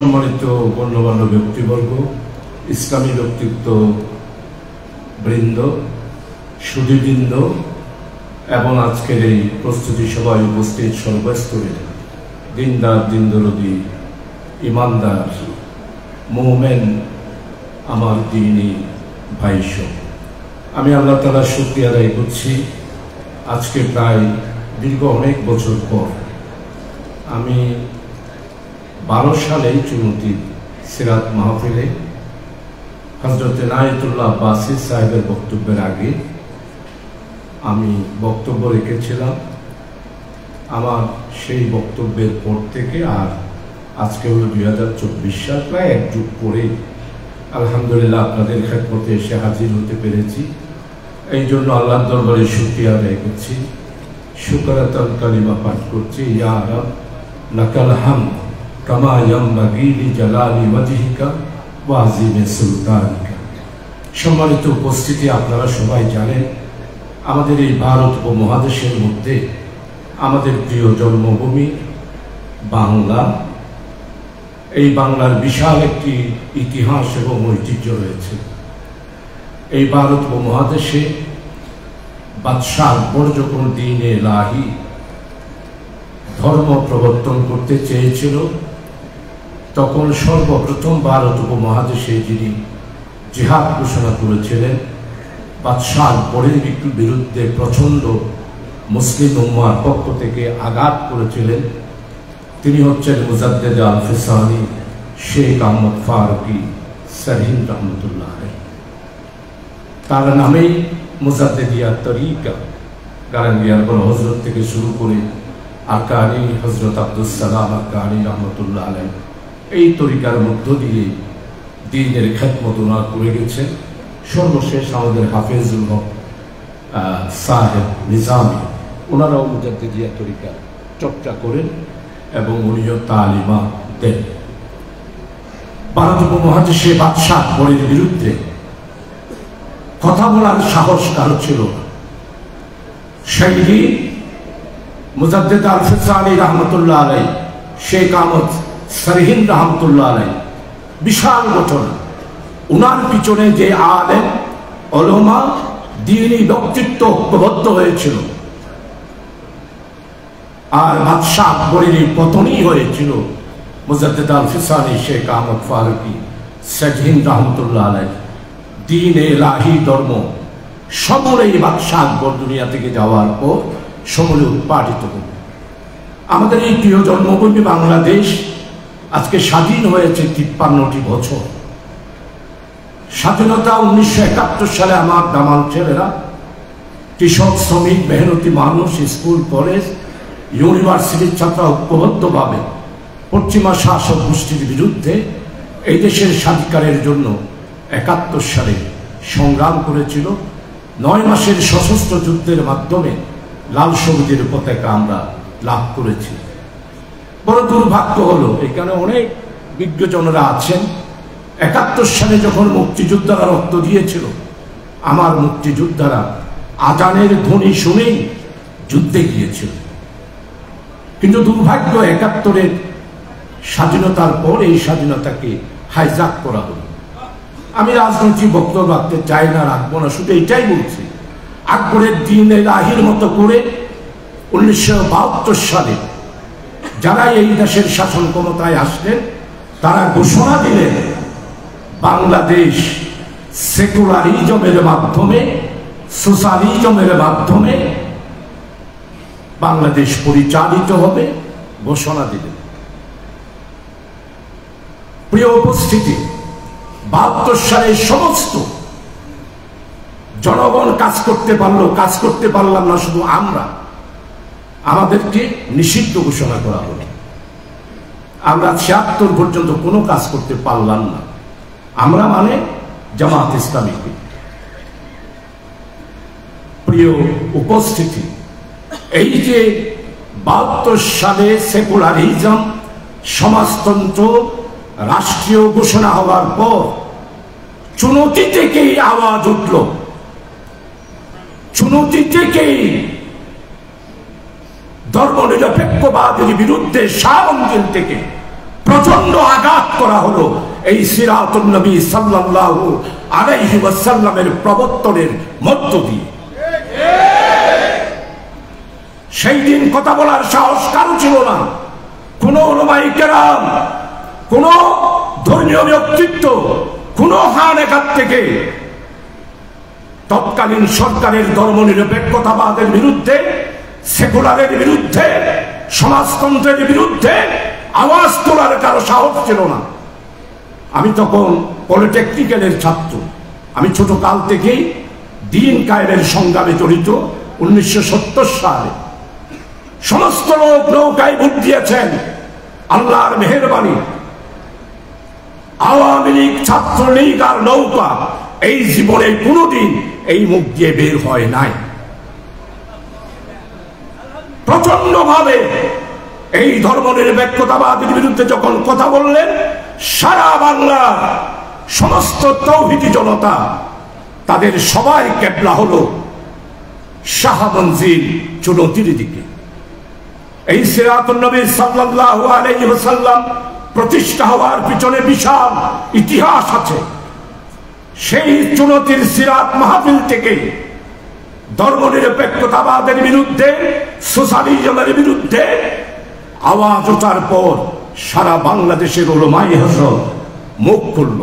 সম্মানিত গণ্যমান্য ব্যক্তিবর্গ, ইসলামী ব্যক্তিত্ব বৃন্দ, সুধীবৃন্দ এবং আজকের এই প্রস্তুতি সভায় উপস্থিত সর্বস্তরের দিনদার, দিনদরদি, ইমানদার, মুমিন আমার দ্বীনি ভাইসব, আমি আল্লাহ তাআলার শুকরিয়া আদায় করছি। আজকে প্রায় দীর্ঘ অনেক বছর পর আমি 12 সালে চুনতি সিরাত মাহফিলে হযরত ইনায়েতুল্লাহ আব্বাসী সাহেবের বক্তব্যের আগে আমি বক্তব্য রেখেছিলাম। আমার সেই বক্তব্যের পর থেকে আর আজকে হলো 2024 সাল, প্রায় এক যুগ পরে আলহামদুলিল্লাহ আপনাদের খেদমতে এসে হাজির হতে পেরেছি। এই জন্য আল্লাহর দরবারে শুকরিয়া আদায় করছি, শুকরাতান কালিমা পাঠ করছি। ইয়া রাব লাকাল হামদ কামা ইয়ামবাগি লিজালালি ওয়াজহিকা ওয়া আযীমি সুলতানিকা। সম্মানিত উপস্থিতি, আপনারা সবাই জানেন আমাদের এই ভারত উপমহাদেশের মধ্যে আমাদের প্রিয় জন্মভূমি বাংলা, এই বাংলার বিশাল একটি ইতিহাস এবং ঐতিহ্য রয়েছে। এই ভারত উপমহাদেশে বাদশাহ আকবর যখন দ্বীনে ইলাহি ধর্ম প্রবর্তন করতে চেয়েছিল, তখন সর্বপ্রথম ভারত উপমহাদেশে যিনি জিহাদ ঘোষণা করেছিলেন, বাদশাহ আকবরের বিরুদ্ধে প্রচণ্ড মুসলিম উম্মার পক্ষ থেকে আঘাত করেছিলেন, তিনি হচ্ছেন মুজাদ্দেদ আল ফিসানি শেখ আহমদ ফারুকি সরহিন্দ রহমতুল্লাহ আলাইহি। তার নামেই মুজাদ্দেদিয়া তরিকা, গারাঙ্গিয়ার বড় হজরত থেকে শুরু করে আরকানি হজরত আব্দুস সালাম আরকানি রহমতুল্লাহ আলাইহি, এই তরিকার মধ্য দিয়ে দ্বীনের খেদমত ওনারা করে গেছেন। সর্বশেষ আমাদের হাফেজুল হক সাহেব নিজামী, ওনারাও মুজাদ্দেদিয়া তরিকা চর্চা করেন এবং উনিও তালিমা দেন। ভারত উপমহাদেশে বাদশাহ আকবরের বিরুদ্ধে কথা বলার সাহস কারো ছিল না। সেই দিন মুজাদ্দেদ আল ফিসানি রহমতুল্লাহ আলাইহি, শেখ আহমদ সরহিন্দ রহমতুল্লাহ আলাইহি, বিশাল ঘটনা। উনার পিছনে যে আলেম ওলামা দ্বীনি ব্যক্তিত্ব ঐক্যবদ্ধ হয়েছিল, আর বাদশাহ আকবরের পতনই হয়েছিল মুজাদ্দেদ আল ফিসানি শেখ আহমদ ফারুকি সরহিন্দ রহমতুল্লাহ আলাইহি। দ্বীনে ইলাহি ধর্ম সমূলে বাদশাহ আকবর দুনিয়া থেকে যাওয়ার পর সমূলে উৎপাদিত হল। আমাদের এই প্রিয় জন্মভূমি বাংলাদেশ আজকে স্বাধীন হয়েছে 53টি বছর। স্বাধীনতা 1971 সালে আমার দামাল ছেলেরা, কৃষক, শ্রমিক, মেহনতি মানুষ, স্কুল, কলেজ, ইউনিভার্সিটির ছাত্র ঐক্যবদ্ধভাবে পশ্চিমা শাসক গোষ্ঠীর বিরুদ্ধে এই দেশের স্বাধিকারের জন্য 71 সালে সংগ্রাম করেছিল। 9 মাসের সশস্ত্র যুদ্ধের মাধ্যমে লাল সবুজের পতাকা আমরা লাভ করেছি। বড় দুর্ভাগ্য হলো, এখানে অনেক বিজ্ঞজনরা আছেন, 71 সালে যখন মুক্তিযোদ্ধারা রক্ত দিয়েছিল, আমার মুক্তিযোদ্ধারা আজানের ধ্বনি শুনেই যুদ্ধে গিয়েছিল। কিন্তু দুর্ভাগ্য, 71-এর স্বাধীনতার পর এই স্বাধীনতাকে হাইজ্যাক করা হলো। আমি রাজনৈতিক বক্তব্য রাখতে চাই না, রাখবো না, শুধু এটাই বলছি, আকবরের দ্বীনে ইলাহির মতো করে 1972 সালে যারা এই দেশের শাসন ক্ষমতায় আসলেন, তারা ঘোষণা দিলেন বাংলাদেশ সেকুলারিজমের মাধ্যমে, সোশ্যালিজমের মাধ্যমে বাংলাদেশ পরিচালিত হবে, ঘোষণা দিলেন। প্রিয় উপস্থিতি, 72 সালে সমস্ত জনগণ কাজ করতে পারলো, কাজ করতে পারলাম না শুধু আমরা, আমাদেরকে নিষিদ্ধ ঘোষণা করা হলো। আমরা 76 পর্যন্ত কোনো কাজ করতে পারলাম না। আমরা মানে জামাত ইসলামী। প্রিয় উপস্থিতি, এই যে 72 সালে সেকুলারিজম, সমাজতন্ত্র রাষ্ট্রীয় ঘোষণা হওয়ার পর চুনতি থেকেই আওয়াজ উঠল, চুনতি থেকেই ধর্মনিরপেক্ষবাদের বিরুদ্ধে শাহ অঞ্চল থেকে প্রচন্ড আঘাত করা হলো এই সিরাতুন নবী সাল্লাল্লাহু আলাইহি ওয়াসাল্লামের প্রবর্তনের মধ্য দিয়ে। সেই দিন কথা বলার সাহস কারো ছিল না। কোন উলামায়ে কেরাম, কোন ধর্মীয় ব্যক্তিত্ব, কোন খানেকার থেকে তৎকালীন সরকারের ধর্মনিরপেক্ষতাবাদের বিরুদ্ধে, সেকুলারের বিরুদ্ধে, সমাজতন্ত্রের বিরুদ্ধে আওয়াজ তোলার কারো সাহস ছিল না। আমি তখন পলিটেকনিক্যালের ছাত্র। আমি ছোট কাল থেকেই দ্বীন কায়েমের সংগ্রামে জড়িত। 1970 সালে সমস্ত লোক নৌকায় ভোট দিয়েছেন। আল্লাহর মেহেরবানি, আওয়ামী লীগ, ছাত্রলীগ আর নৌকা এই জীবনে কোনোদিন এই মুখ দিয়ে বের হয় নাই। প্রচন্ড ভাবে এই ধর্মনিরপেক্ষতাবাদের বিরুদ্ধে যখন কথা বললেন, সারা বাংলার সমস্ত তৌহিদি জনতা, তাদের সবাই কেবলা হলো শাহ মনজিল চুনতির দিকে। এই সিরাতুন নবী সাল্লাল্লাহু আলাইহি ওয়াসাল্লাম প্রতিষ্ঠা হওয়ার পিছনে বিশাল ইতিহাস আছে। সেই চুনতির সিরাত মাহফিল থেকে ধর্মনিরপেক্ষতাবাদের বিরুদ্ধে, সোশ্যালিজমের বিরুদ্ধে আওয়াজ ওঠার পর সারা বাংলাদেশের উলামায়ে হযরত মুখ খুলল।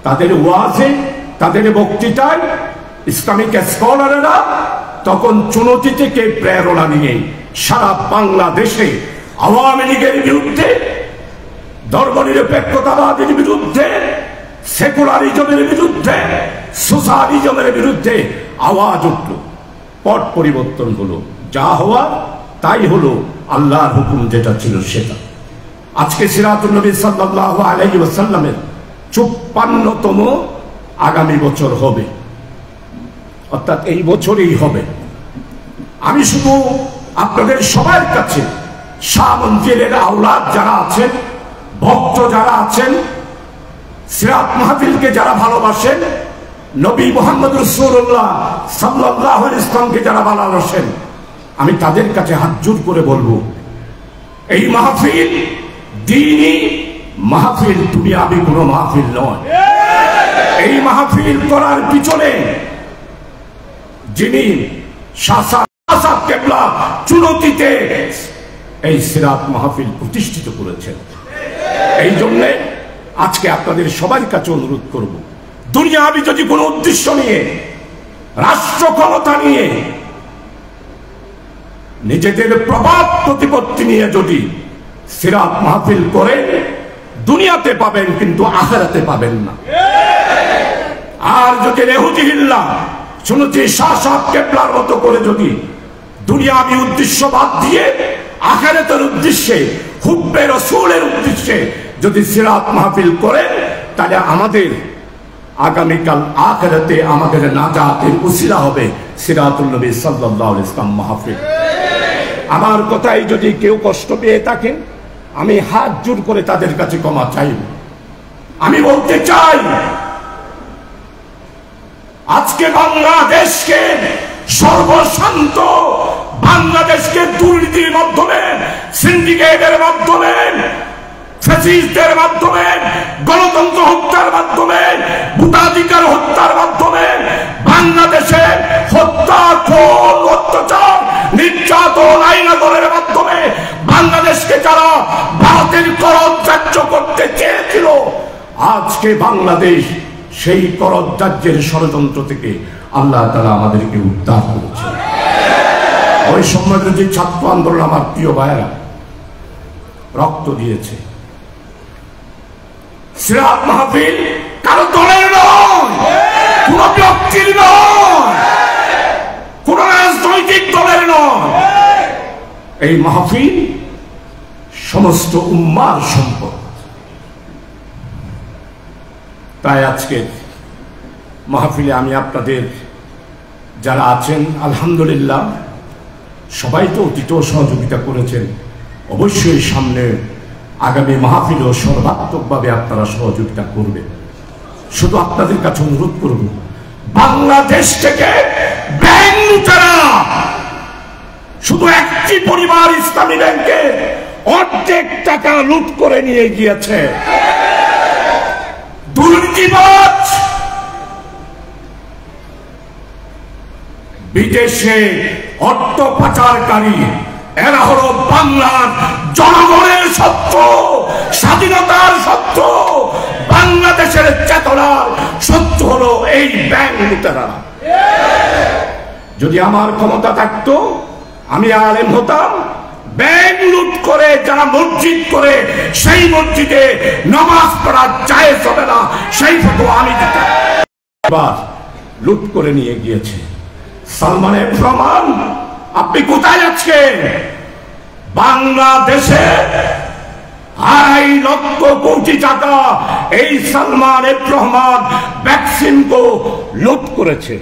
তাদের ওয়াজে, তাদের বক্তৃতায় ইসলামিক স্কলাররা তখন চুনতি থেকে প্রেরণা নিয়ে সারা বাংলাদেশে আওয়ামী লীগের বিরুদ্ধে, ধর্মনিরপেক্ষতাবাদের বিরুদ্ধে, সেকুলারিজমের বিরুদ্ধে, সোশ্যালিজমের বিরুদ্ধে আওয়াজ উঠল। পট পরিবর্তন হলো, যা হওয়া তাই হলো, আল্লাহর হুকুম যেটা ছিল সেটা। আজকে সিরাতুন নবী সাল্লাল্লাহু আলাইহি ওয়াসাল্লামের ৫৪তম আগামী বছর হবে, অর্থাৎ এই বছরই হবে। আমি শুধু আপনাদের সবার কাছে শাহ মনজিলের আওলাদ যারা আছেন, ভক্ত যারা আছেন, সিরাত মাহফিলকে যারা ভালোবাসেন, নবী মুহাম্মদ রাসূলুল্লাহ সাল্লাল্লাহু আলাইহি ওয়াসাল্লামকে যারা ভালোবাসেন, আমি তাদের কাছে হাত জোর করে বলবো, এই মাহফিল দ্বীনি মাহফিল, দুনিয়াবি কোনো মাহফিল নয়। এই মাহফিল করার পিছনে যিনি কেবলা চুনতিতে এই সিরাত মাহফিল প্রতিষ্ঠিত করেছেন, এই জন্য আজকে আপনাদের সবার কাছে অনুরোধ করব, দুনিয়াবি যদি কোনো উদ্দেশ্য নিয়ে, রাষ্ট্র ক্ষমতা নিয়ে, নিজেদের প্রভাব প্রতিপত্তি নিয়ে যদি সিরাত মাহফিল করে, দুনিয়াতে পাবেন কিন্তু আখিরাতে পাবেন না। আর যদি রেহুজিল্লাহ শুনছি শাহ কেবলার মতো করে যদি দুনিয়াবি উদ্দেশ্য বাদ দিয়ে আখিরাতের উদ্দেশ্যে, হুব্বে রাসূলের উদ্দেশ্যে যদি সিরাত মাহফিল করে, তাহলে আমাদের আগামীকাল আখিরাতে আমাদের নাজাতের উসিলা হবে সিরাতুন নবী সাল্লাল্লাহু আলাইহি ওয়াসাল্লাম মাহফিল। আমার কথাই যদি কেউ কষ্ট পেয়ে থাকেন, আমি হাত জোর করে তাদের কাছে ক্ষমা চাইব। আমি বলতে চাই, আজকে বাংলাদেশকে সর্বশান্ত, বাংলাদেশকে দুর্নীতির মাধ্যমে, সিন্ডিকেটের মাধ্যমে, ফ্যাসিস্টদের মাধ্যমে, গণতন্ত্র হত্যার মাধ্যমে, ভোটাধিকার হত্যার মাধ্যমে, বাংলাদেশে হত্যা, খুন, অত্যাচার, নির্যাতন, আইনাগরের মাধ্যমে বাংলাদেশকে যারা ভারতের করদাহ্য করতে চেয়েছিল, আজকে বাংলাদেশ সেই করদাহ্যের ষড়যন্ত্র থেকে আল্লাহ তাআলা আমাদেরকে উদ্ধার করেছে। ওই সময় যে ছাত্র আন্দোলন, আমার প্রিয় ভাইয়েরা রক্ত দিয়েছে। সিরাত মাহফিল কারো দলের নয়, কোন ব্যক্তির নয়, কোন রাজনৈতিক দলের নয়। এই মাহফিল সমস্ত উম্মার সম্পদ। তাই আজকে মাহফিলে আমি আপনাদের যারা আছেন, আলহামদুলিল্লাহ সবাই তো অতীত সহযোগিতা করেছেন, অবশ্যই সামনে আগামী মাহফিলেও সর্বাত্মকভাবে আপনারা সহযোগিতা করবেন। শুধু আপনাদের কাছে অনুরোধ করব, বাংলাদেশ থেকে ব্যাংক লুটেরা শুধু একটি পরিবার ইসলামী ব্যাংকে অর্ধেক টাকা লুট করে নিয়ে গিয়েছে। দুর্নীতিবাজ বিদেশে অর্থ পাচারকারী, এরা হলো বাংলার জনগণের শত্রু, স্বাধীনতার শত্রু, বাংলাদেশের চেতনার শত্রু হলো এই ব্যাংক লুটেরা। যদি আমার ক্ষমতা থাকতো আমি আলেম হতাম, ব্যাংক লুট করে যারা মসজিদ করে সেই মসজিদে নামাজ পড়া জায়েজ হবে না সেই ফতোয়া আমি দিতাম। লুট করে নিয়ে গিয়েছে। সালমানের প্রমাণ, আপনি কোথায় যাচ্ছেন? বাংলাদেশে 2.5 লক্ষ কোটি টাকা এই সালমান রহমান ভ্যাকসিন কো লুট করেছে।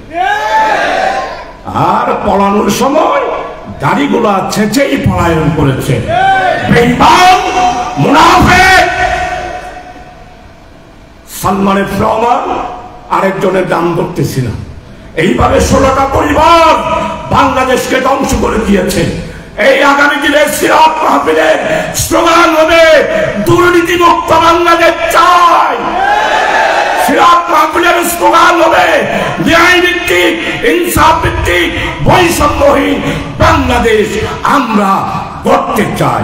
আর পলানোর সময় গাড়িগুলো ছেঁচেই পলায়ন করেছে। বেঈমান, মুনাফিক। সালমান রহমান আরেকজনের দাম করতেছি না, এইভাবে 16টা পরিবার বাংলাদেশকে ধ্বংস করে দিয়েছে। এই আগামী দিনে সিরাত মাহফিলের স্লোগান হবে দুর্নীতিমুক্ত বাংলাদেশ চাই। সিরাত মাহফিলের স্লোগান হবে ন্যায় ভিত্তিক, ইনসাফ ভিত্তিক, বৈষম্যহীন বাংলাদেশ আমরা গড়তে চাই।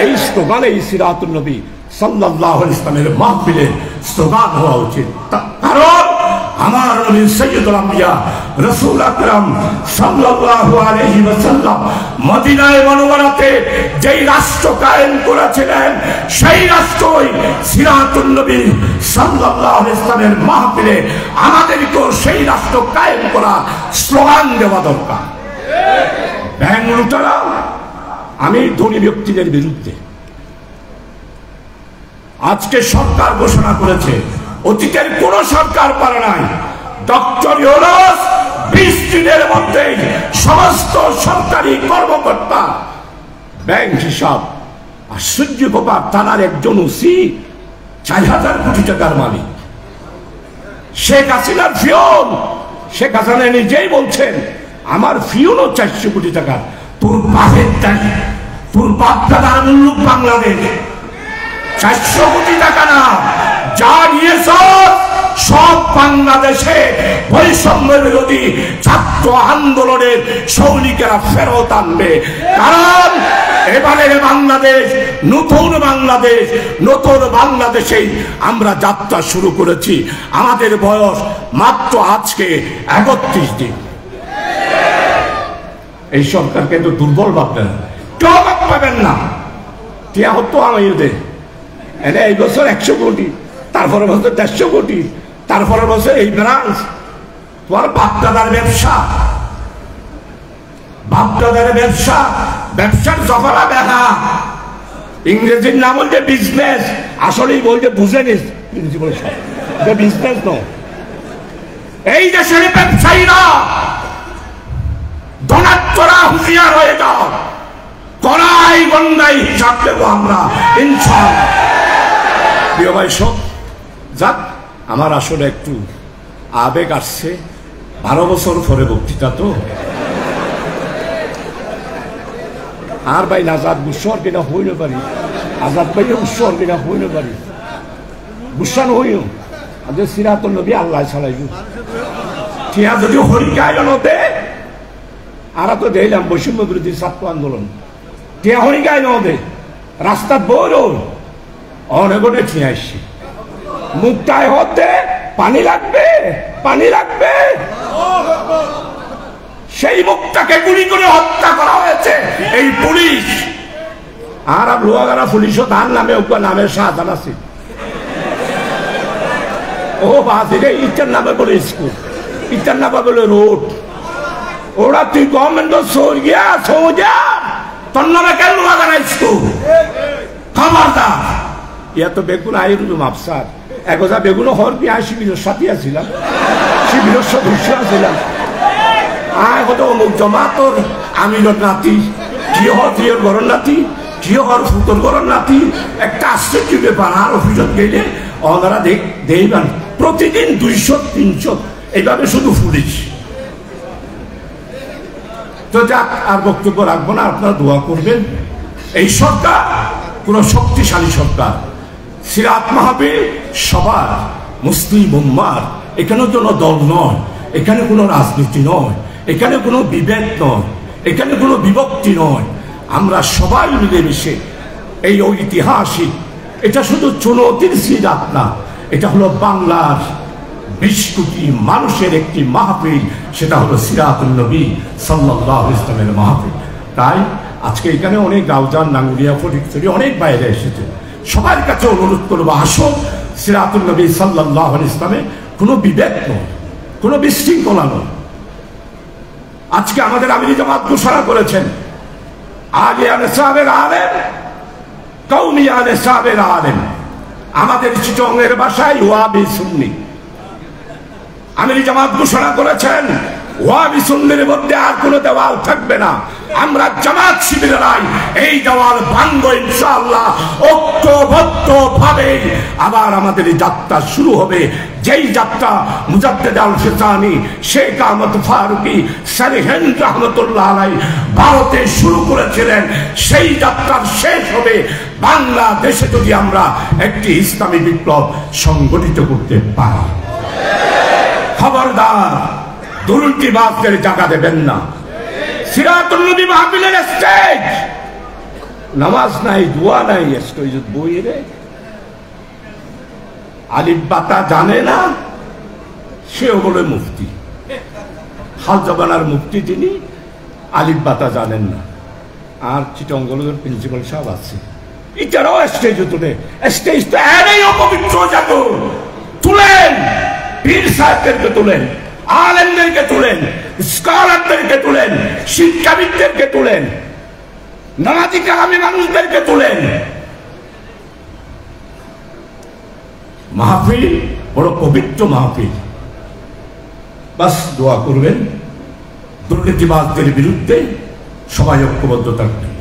এই স্লোগান এই সিরাতুন নবী সাল্লাল্লাহু আলাইহি ওয়াসাল্লামের মাহফিলের স্লোগান হওয়া উচিত। কারণ আমার নবী সাইয়্যিদুল আম্বিয়া রাসূল আকরাম সাল্লাল্লাহু আলাইহি ওয়াসাল্লাম মদিনায়ে মুনাওয়ারাতে যেই রাষ্ট্র কায়েম করেছিলেন সেই রাষ্ট্রই সিরাতুন নবী সাল্লাল্লাহু আলাইহি ওয়াসাল্লামের মাহফিলে আমাদেরকেও সেই রাষ্ট্র কায়েম করা স্লোগান দেওয়া দরকার। ব্যাংক লুটেরা, আমি ধনী ব্যক্তিদের বিরুদ্ধে। আজকে সরকার ঘোষণা করেছে, অতীতের কোন সরকার পারে নাই। ডক্টর ইউনূস 20 দিনের মধ্যে সমস্ত সরকারি কর্মকর্তা ব্যাংক হিসাব, আশ্চর্য ব্যাপার, থানার একজন ওসি 4000 কোটি টাকার মালিক। শেখ হাসিনার ফিওন, শেখ হাসিনা নিজেই বলছেন আমার ফিওনও 400 কোটি টাকা। তোর বাপের টাকা, তোর বাপ দাদার মুল্লুক বাংলাদেশ 400 কোটি টাকা না, যা নিয়েছ সব বাংলাদেশে বৈষম্য বিরোধী ছাত্র আন্দোলনের সৈনিকেরা ফেরত আনবে। কারণ এবারের বাংলাদেশ নতুন বাংলাদেশ, নতুন বাংলাদেশেই আমরা যাত্রা শুরু করেছি। আমাদের বয়স মাত্র আজকে 31 দিন। এই সরকারকে তো দুর্বল ভাববেন, কেউ পাবেন না। টিয়া হতো আমাদের এনে এই বছর 100 কোটি, তারপরের বছর 150 কোটি, তারপরের বছর এই ব্রাঞ্চ। তোমার বাপদাদার ব্যবসা, বাপদাদার ব্যবসা, ব্যবসার জফলা দেখা। ইংরেজির নাম বলছে বিজনেস, আসলেই বলছে বুঝেনিস প্রিন্সিপাল সাহেব, বিজনেস নয়। এই দেশের ব্যবসায়ীরা ধনাত্মরা হুঁশিয়ার হয়ে যাও, কড়াই গন্ডাই হিসাব দেবো আমরা ইনশাআল্লাহ। প্রিয় ভাই সব যাক, আমার আসলে একটু আবেগ আসছে। 12 বছর পরে বক্তৃতা তো। আর ভাই আজাদ গুসর কিনা হইলে পারি, আজাদ ভাই উৎসর কিনা হইলে পারি, গুসান হইও আমাদের সিরাতুন নবী আল্লাহ চালাইব। ঠিয়া যদি হরিকায় নতে আর তো দেখলাম বৈষম্য বিরোধী ছাত্র আন্দোলন, ঠিয়া হরিকায় নদে রাস্তা বড় অনেকটা ঠিয়া আসছে, মুখটায় হতে পানি লাগবে, পানি লাগবে। সেই মুখটাকে গুলি করে হত্যা করা হয়েছে এই পুলিশ। আর লোহাগারা পুলিশও তার নামে নামের সাহায্য আছে। ও বাসে ইটার নামে বলে স্কুল, ইটার নামে বলে রোড। ওরা তুই গভর্নমেন্ট সরিয়া সোজা তোর নামে কেন লোহাগারা স্কুল? খবরদার। ইয়া তো বেগুন আইরুল মাপসার একজা বেগুন হর কি আই শিবিরের সাথে ছিলাম, শিবিরের সদস্য ছিলাম। আয় কত অমুক জমা তোর আমির নাতি, কি হর প্রিয়র ঘরের নাতি, কি হর ফুতর ঘরের নাতি। একটা আশ্চর্য ব্যাপার। আর অফিসত গেলে ওনারা দেখবেন প্রতিদিন 200-300 এইভাবে শুধু পুলিশ। তো যাক, আর বক্তব্য রাখবো না, আপনারা দোয়া করবেন। এই সরকার কোনো শক্তিশালী সরকার। সিরাত মাহফিল সবার, মুসলিম উম্মার। এখানে কোনো দল নয়, এখানে কোনো রাজনীতি নয়, এখানে কোনো বিভেদ নয়, এখানে কোনো বিভক্তি নয়। আমরা সবাই মিলেমিশে এই ঐতিহাসিক, এটা শুধু চুনৌতির সিরাত না, এটা হলো বাংলার 20 কোটি মানুষের একটি মাহফিল, সেটা হলো সিরাতুন নবী সাল্লাল্লাহু আলাইহি ওয়াসাল্লামের মাহফিল। তাই আজকে এখানে অনেক গাউজান, নাঙ্গুরিয়া, ফটিকছড়ি অনেক বাইরে এসেছে। সবার কাছে অনুরোধ করবো, আসুন সিরাতুন নবী সাল্লাল্লাহু আলাইহি ওয়াসাল্লামে কোনো বিভেদ নয়, কোনো বিশৃঙ্খলা নয়। আজকে আমাদের আমিরি জামাত ঘোষণা করেছেন, আগে আনসারের আলেম, কওমি আনসারের আলেম। আমাদের চিটংয়ের ভাষায় ওয়াহাবি সুন্নি। আমিরি জামাত ঘোষণা করেছেন, ওয়াহাবি সুন্নির মধ্যে আর কোনো দেওয়াল থাকবে না। আমরা জামাত শিবিরেরাই এই দেওয়াল ভাঙবো ইনশাআল্লাহ। ঐক্যবদ্ধ ভাবে আবার আমাদের যাত্রা শুরু হবে, যেই যাত্রা মুজাদ্দেদ আল ফিসানি, শেখ আহমদ ফারুকি, সালেহেন রহমতুল্লাহ আলাইহি ভারতে শুরু করেছিলেন। সেই যাত্রার শেষ হবে বাংলাদেশে যদি আমরা একটি ইসলামী বিপ্লব সংগঠিত করতে পারি। খবরদার দুর্নীতিবাজদের জায়গা দেবেন না। সিরাতুন নবী মাহফিলের স্টেজ, নামাজ নাই, দোয়া নাই, স্টেজ বইরে আলিফ বাতা জানে না, সেও বলে মুফতি। হাল জবানার মুফতি তিনি, আলিফ বাতা জানেন না। আর চিটংগলের প্রিন্সিপাল সাহেব আছে, এটারাও স্টেজে তুলে। স্টেজ তো এরই অপবিত্র জায়গা। তুলেন, পীর সাহেবদেরকে তুলেন, আলেমদেরকে তুলেন, স্কলারদেরকে তুলেন, শিক্ষাবিদদেরকে তুলেন, নামাজি কালামী মানুষদেরকে তুলেন। মাহফিল বড় পবিত্র মাহফিল। বাস দোয়া করবেন, দুর্নীতিবাজদের বিরুদ্ধে সবাই ঐক্যবদ্ধ থাকবেন।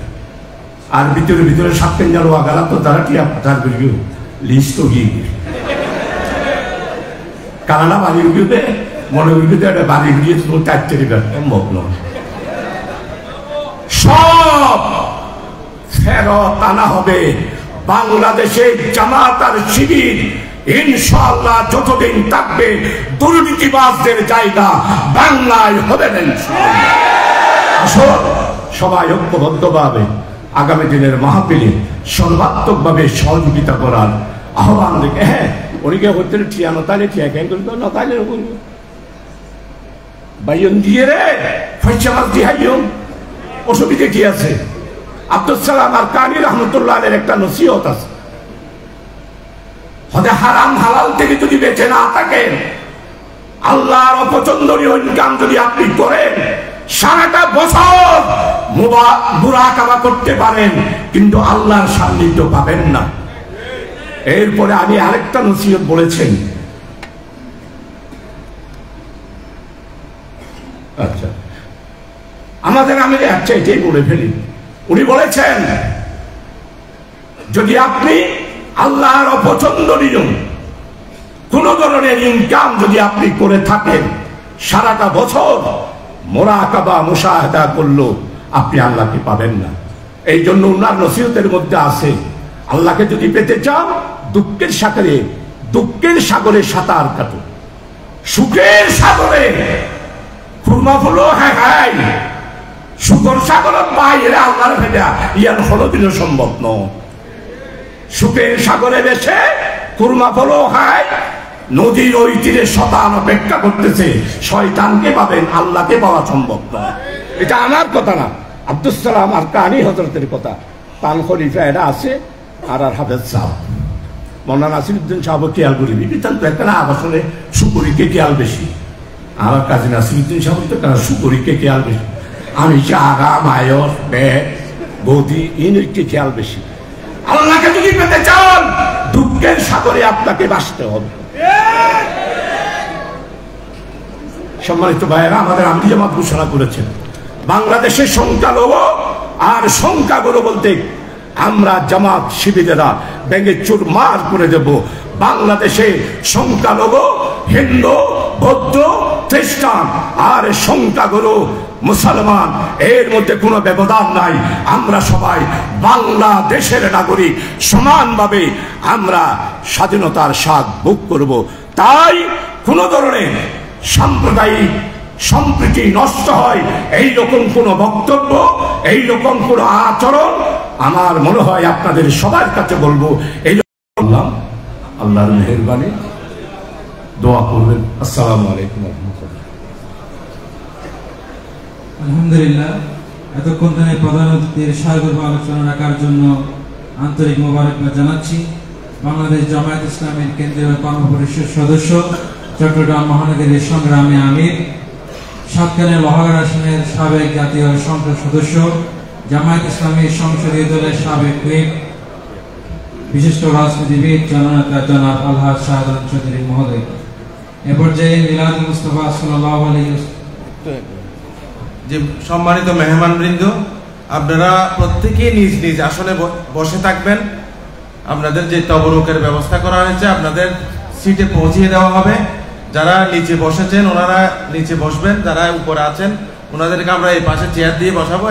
আর ভিতরে ভিতরে সাতদিন জানো আগালা তো তারা কি আপনার বেরিয়ে লিস্ট গিয়ে কানাডা বাড়ি উঠবে, মনে উঠবে একটা বাড়ি উঠিয়ে চার চারিবার সম্ভব নয়। সব ফেরত আনা হবে। বাংলাদেশে জামাত আর শিবির ইনশাআল্লাহ যতদিন থাকবে, দুর্নীতিবাজদের জায়গা বাংলায় হবে না ইনশাআল্লাহ। আসুন সবাই ঐক্যবদ্ধভাবে আগামী দিনের মাহফিলে সর্বাত্মকভাবে সহযোগিতা করার আহ্বান রেখে, হ্যাঁ ওদিকে হচ্ছে ঠিয়া নতালে ঠিয়া কেন করবো, নতালে করবো বাইন দিয়ে রে ফয়সা মাছ দিহাইও, অসুবিধে কি আছে? আব্দুল সালাম আর কানি রহমতুল্লাহ একটা নসিহত আছে, হতে হারাম হালাল থেকে যদি বেঁচে না থাকেন, আল্লাহর অপছন্দনীয় ইনকাম যদি আপনি করেন, সারাটা বছর মুরাকাবা করতে পারেন, কিন্তু আল্লাহর সান্নিধ্য পাবেন না। এরপরে আমি আরেকটা নসিহত বলেছেন। আচ্ছা, আমাদের আমি আচ্ছা এটাই বলে ফেলি। উনি বলেছেন, যদি আপনি আল্লাহর অপছন্দনীয় কোন ধরনের ইনকাম যদি আপনি করে থাকেন, সারাটা বছর মুরাকাবা মুশাহাদা করলো, আপনি আল্লাহকে পাবেন না। এই জন্য উনার নসিহতের মধ্যে আছে, আল্লাহকে যদি পেতে চান, দুঃখের সাগরে সাঁতার কাটো, সুখের সাগরে খুরমা ফুলো হ্যাঁ হ্যাঁ, সুখর সাগরের বাইরে আল্লাহর ভেজা ইয়ার হলদিনও সম্ভব নয়। সুখের সাগরে বেশে খুরমা ফুলো খায়, নদীর ওই তীরে শতান অপেক্ষা করতেছে, শয়তানকে পাবেন, আল্লাহকে পাওয়া সম্ভব নয়। এটা আমার কথা না, আব্দুল সালাম আর কানি হযরতের কথা। পান খলিফা এরা আছে, আর হাফেজ সাহেব মৌলানা নাসিরউদ্দিন সাহেব খেয়াল করি বিতান্ত একটা না, আসলে সুপুরিকে খেয়াল বেশি। আমার কাজী নাসিরউদ্দিন সাহেব তো সুপুরিকে খেয়াল বেশি। আমি চাগা মায়র বেদ বৌদি ইনকে খেয়াল বেশি। আল্লাহকে যদি পেতে চান, দুঃখের সাগরে আপনাকে বাঁচতে হবে। সম্মানিত ভাইয়েরা, আমাদের আমিরি জামাত ঘোষণা করেছেন, বাংলাদেশের সংখ্যালঘু আর সংখ্যাগুরু বলতে আমরা জামাত শিবিরেরা ভেঙে চুরমার করে দেব। বাংলাদেশে সংখ্যালঘু হিন্দু, বৌদ্ধ, খ্রিস্টান আর সংখ্যাগুরু মুসলমান, এর মধ্যে কোনো ব্যবধান নাই। আমরা সবাই বাংলাদেশের নাগরিক, সমানভাবে আমরা স্বাধীনতার স্বাদ ভোগ করব। তাই কোন ধরনের সাম্প্রদায়িক সম্প্রীতি নষ্ট হয় এই রকম কোন বক্তব্য, এই রকম কোন আচরণ আমার মনে হয় আপনাদের সবার কাছে বলবো এই আল্লাহর মেহেরবানি, দোয়া করবেন। আসসালামু আলাইকুম। আলহামদুলিল্লাহ, এতক্ষণ ধরে প্রধান অতিথির সার্বভৌম আলোচনা রাখার জন্য আন্তরিক মোবারকবাদ জানাচ্ছি। বাংলাদেশ জামায়াত ইসলামের কেন্দ্রীয় কর্মপরিষদ সদস্য, চট্টগ্রাম মহানগরীর সংগ্রামী আমির, সাতকানের লোহাগড়া আসনের সাবেক জাতীয় সংসদ সদস্য, জামায়াত ইসলামী সংসদীয় দলের সাবেক হুইপ, বিশিষ্ট রাজনীতিবিদ জনাব আলহাজ শাহাদাত চৌধুরী মহোদয়। এ পর্যায়ে মিলাদ মুস্তাফা সাল্লাল্লাহু আলাইহি যে সম্মানিত মেহমানবৃন্দ, আপনারা প্রত্যেকেই নিজ নিজ আসনে বসে থাকবেন। আপনাদের যে তবরুকের ব্যবস্থা করা হয়েছে আপনাদের সিটে পৌঁছিয়ে দেওয়া হবে। যারা নিচে বসেছেন ওনারা নিচে বসবেন, যারা উপরে আছেন ওনাদেরকে আমরা এই পাশে চেয়ার দিয়ে বসাবো।